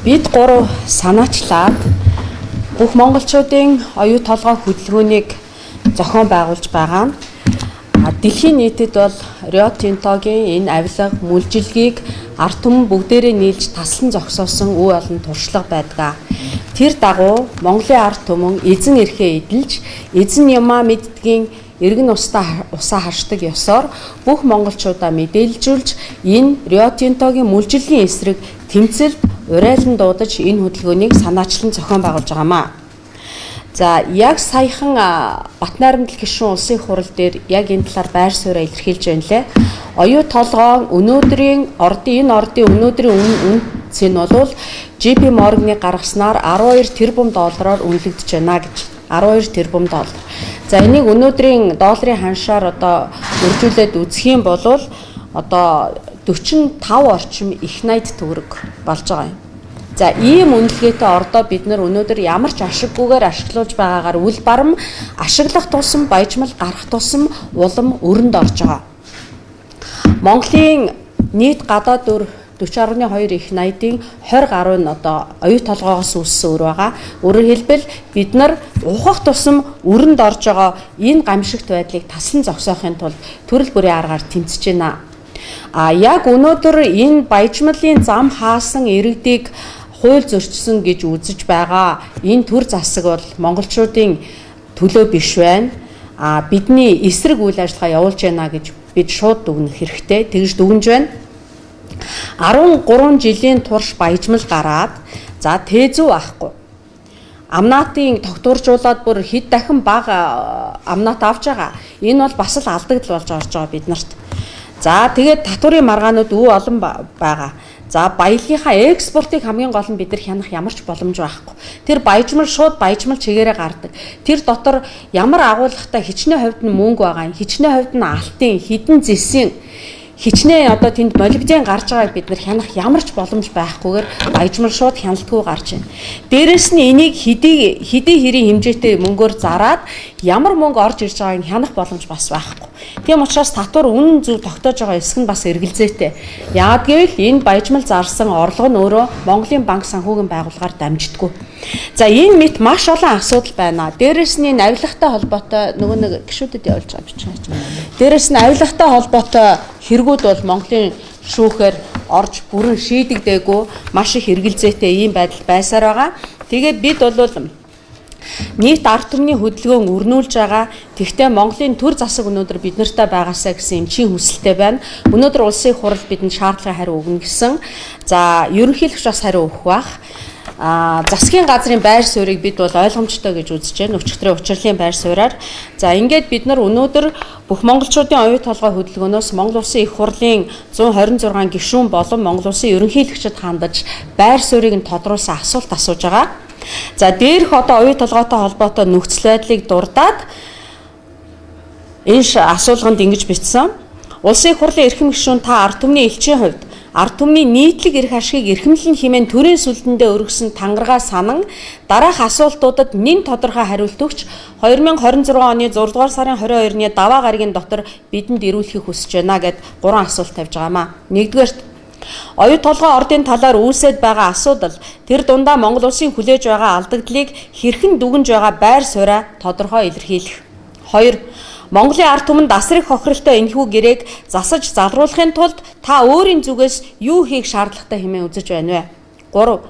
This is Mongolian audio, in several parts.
Бид гурав санаачлаад бүх монголчуудын оюу толгой хөдөлгөөнийг зохион байгуулж байгаа. Дэлхийн нийтэд бол Rio Tinto-гийн энэ авилга мүлжилгийг ард түмэн бүгдээрээ нийлж таслан зогсоосон үе олон туршлага байдаг. Тэр дагуу Монголын ард түмэн эзэн эрхээ эдэлж, эзэн юмаа мэддгийн эргэн усаа харшдаг ёсоор бүх монголчуудаа мэдээлжүүлж энэ Rio Tinto-гийн мүлжилгийн эсрэг тэмцэлд урайлан дуудаж энэ хөдөлгөөнийг санаачлан зохион байгуулж байгаамаа. За яг саяхан Батнайрамдал гишүүн улсын хурал дээр яг энэ талаар байр сууриа илэрхийлж байна лээ. Оюу толгой өнөөдрийн энэ ордын өнөөдрийн үнц нь бол JP Morgan-ы гаргаснаар 12 тэрбум доллараар үнэлэгдэж байна гэж. 12 тэрбум доллар. За энийг өнөөдрийн долларын ханшаар одоо үржүүлээд үзэх юм бол одоо 45 орчим их найд төгрөг болж байгаа юм. За ийм үнэлгээтэй ордоо бид нар өнөөдөр ямар ч ашиггүйгээр ашиглуулж байгаагаар үл барам ашиглах тусам баяжмал гарах тусам улам өрөнд орж байгаа. Монголын нийт гадаад өр 40.2 их найдын 20 гаруй нь одоо оюу толгоогоос үүссэн өр байгаа. Өөрөөр хэлбэл бид нар ухах тусам өрөнд орж байгаа энэ гамшигт байдлыг таслан зогсоохын тулд төрөл бүрийн аргаар тэмцэж байна. Яг өнөөдөр энэ баяжмалын зам хаасан иргэдийг хууль зөрчсөн гэж үзэж байгаа энэ төр засаг бол монголчуудын төлөө биш байна. Бидний эсрэг үйл ажиллагаа явуулж байна гэж бид шууд дүгнэх хэрэгтэй. Тэгж дүгнж байна. 13 жилийн турш баяжмал гараад за тээзүү ахгүй. Амнаатыг тогтворжуулаад бүр хэд дахин бага амнаат авч байгаа. Энэ бол бас л алдагдал болж орж байгаа бид нарт. За тэгээд татварын маргаанууд олон байгаа. За баялагынхаа экспортыг хамгийн гол нь бид нар хянах ямар ч боломж байхгүй. Тэр баяжмал шууд баяжмал чигээрээ гардаг. Тэр дотор ямар агуулгатай хичнээн хувьд нь мөнгө байгаа юм, хичнээн хувьд нь алтын, хідэн зэсийн хичнээн одоо тэнд молибден гарч байгааг бид нар хянах ямар ч боломж байхгүйгээр баяжмал шууд хяналтгүй гарч байна. Дээрэс нь энийг хэдий хэрийн хэмжээтэй мөнгөөр зараад ямар мөнгө орж ирж байгааг хянах боломж бас байхгүй. Тийм учраас татвар үнэн зөв тогтоож байгаа эсэх нь бас эргэлзээтэй. Яагад гэвэл энэ баяжмал зарсан орлого нь өөрөө Монголын банк санхүүгийн байгууллагаар дамждаггүй. За энэ мэт маш олон асуудал байна. Дээрэс нь энэ авилгатай холбоотой нөгөө нэг гишүүдэд явуулж байгаа бичиж байна. Дээрэс нь авилгатай холбоотой хэрэгүүд бол Монголын шүүхээр орж бүрэн шийдэгдээгүй маш их эргэлзээтэй ийм байдал байсаар байгаа. Тэгээд бид бол нийт ард түмний хөдөлгөөн өрнүүлж байгаа. Тэгвэл Монголын төр засаг өнөөдөр бид нартай байгаасаа гэсэн юм чин хүсэлтэй байна. Өнөөдөр улсын хурал бидэнд шаардлагын хариу өгнө гэсэн. За ерөнхийлөгч бас хариу өгөх бах. Засгийн газрын байр суурийг бид бол ойлгомжтой гэж үзэж байна. Өчигдрийн учрлын байр сууриар. За ингээд бид нар өнөөдөр бүх монголчуудын оюу толгой хөдөлгөөнөөс Монгол Улсын их хурлын 126 гишүүн болон Монгол Улсын ерөнхийлөгчөд хандаж байр суурийг нь тодруулсан асуулт асууж байгаа. За дээрх одоо оюу толгойтой холбоотой нөхцөл байдлыг дурдаад энэ асуулганд ингэж бичсэн. Улсын их хурлын эрхэм гишүүн та ард түмний элчийн хувьд ард түмний нийтлэг эрх ашигыг эрхэмлэн хэмээн төрийн сүлдэндээ өргөсөн тангараа санан дараах асуултуудад нэн тодорхой хариулт өгч 2026 оны 6 дугаар сарын 22-ны даваа гарагийн дотор бидэнд ирүүлэхийг хүсэж байна гэд 3 асуулт тавьж байгаамаа. Нэгдүгээрт оюу толгой ордын талаар үүсэт байгаа асуудал тэр дундаа Монгол улсын хүлээж байгаа алдагдлыг хэрхэн дүгнж байгаа байр сууриа тодорхой илэрхийлэх. 2. Монголын ард түмэн дасрах хохиролтой энэхүү гэрээг засаж залруулахын тулд та өөрийн зүгээс юу хийх шаардлагатай хэмээн үзэж байна вэ? 3.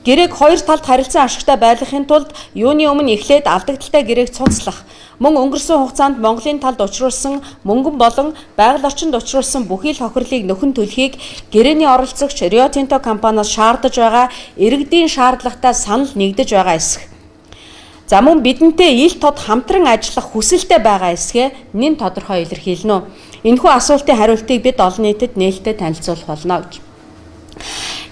Гэрээг хоёр талд харилцан ашигтай байлгахын тулд юуны өмнө эхлээд алдагдaltaй гэрээг цуцлах, мөн өнгөрсөн хугацаанд Монголын талд учруулсан мөнгөн болон байгаль орчинд учруулсан бүхий л хохирлыг нөхөн төлөхийг гэрээний оролцогч Rio Tinto компаниас шаардаж байгаа иргэдийн шаардлагатай санал нэгдэж байгаа эсэх. За мөн бидэнтэй ил тод хамтран ажиллах хүсэлтэй байгаа эсгээ нэн тодорхой илэрхийлнэ. Энэхүү асуултын хариултыг бид олон нийтэд нээлттэй танилцуулах болно гэж.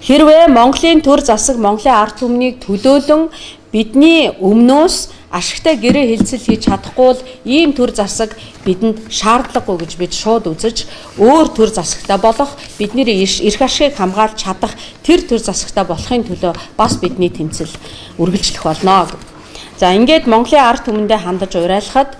Хэрвээ Монголын төр засаг Монголын ард түмнийг төлөөлөн бидний өмнөөс ашигтай гэрээ хэлцэл хийж чадахгүй бол ийм төр засаг бидэнд шаардлагагүй гэж бид шууд үзэж өөр төр засагтай болох бидний эрх ашигыг хамгаалж чадах тэр төр засагтай болохын төлөө бас бидний тэмцэл үргэлжлэх болно. За ингээд Монголын ард түмэндээ хандаж урайлахад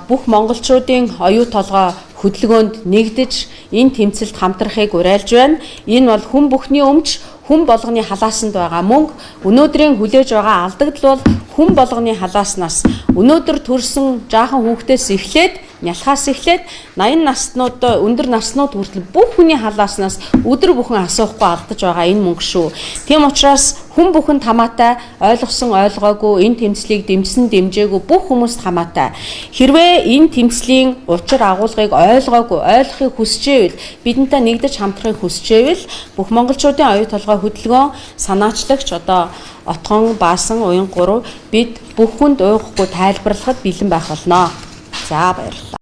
бүх монголчуудын оюу толгой хөдөлгөөнд нэгдэж энэ тэмцэлд хамтрахыг уриалж байна. Энэ бол хүн бүхний өмч хүн болгоны халаасанд байгаа мөнгө, өнөөдрийн хүлээж байгаа алдагдал бол хүн болгоны халааснаас өнөөдөр төрсэн жаахан хүүхдээс эхлээд нялхаас эхлээд 80 наснууд өндөр наснууд хүртэл бүх хүний халааснаас өдөр бүхэн асуухгүй алдаж байгаа энэ мөнгө шүү. Тийм учраас хүн бүхэн хамаатай, ойлгосон ойлгоогүй, энэ тэмцлийг дэмжсэн дэмжээгүй бүх хүмүүст хамаатай. Хэрвээ энэ тэмцлийн учир агуулгыг ойлгоогүй, ойлгохыг хүсжээвэл, бидэнтэй нэгдэж хамтрахыг хүсжээвэл бүх монголчуудын оюу толгой хөдөлгөөн санаачлагч одоо Отгон, Баасан, Уян 3 бид бүх хүнд уухгүй тайлбарлахад бэлэн байх болно. За баярлалаа.